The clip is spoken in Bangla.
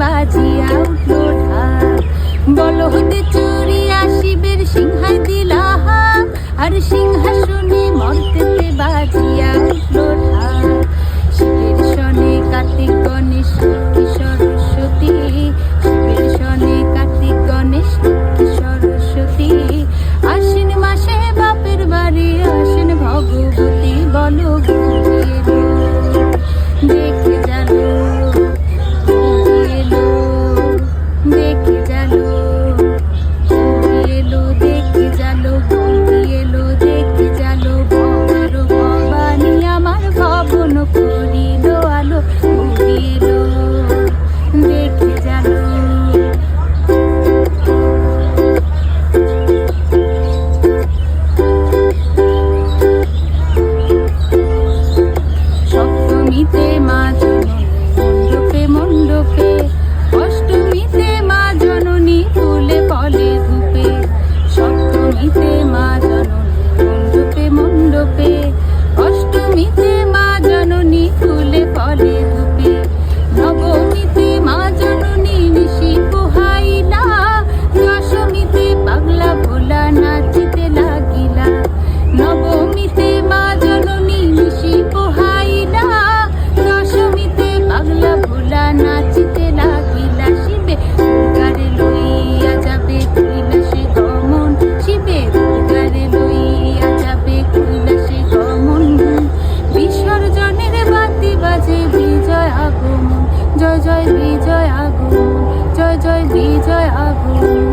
বাজিয়া উঠলো ঢাক। বলদ চড়িয়া শিবের সিংহায় দিলা হাক, আর সিংহাসনে মর্তেতে বাজিয়া উঠলো ঢাক। শিবের সনে কার্তিক গণেশ লক্ষ্মী সরস্বতী, শিবের সনে কার্তিক গণেশ লক্ষ্মী সরস্বতী। আশ্বিন মাসে বাপের বাড়ি আসেন ভগবতী, বলো ঘুরিয়ে দেখে জানো এলো, দেখে জানো এলো, দেখে জানো এলো, দেখে জানো বড় ভবানী আমার ভবন করিল আলো, এলো দেখে জানো। সপ্তমীতে মা জননী মণ্ডপে মণ্ডপে, অষ্টমীতে মা জননী ফুলে ফলে ধূপে। সপ্তমীতে মা জননী মণ্ডপে মণ্ডপে, অষ্টমীতে মা জননী ফুলে ফলে ধূপে। নবমীতে মা জননী নিশি পোহাইলা, দশমীতে পাগলা ভোলা নাচিতে লাগিলা। নবমীতে মা জননী নিশি পোহাইলা, দশমীতে পাগলা ভোলা নাচিতে লাগিলা। শিবে দুর্গারে লইয়া যাবে কৈলাসে গমন, শিবে দুর্গারে লইয়া যাবে কৈলাসে গমন। বিসর্জনের বাতি বাজে বিজয় আগমন, জয় জয় বিজয় আগমন, জয় জয় বিজয় আগমন।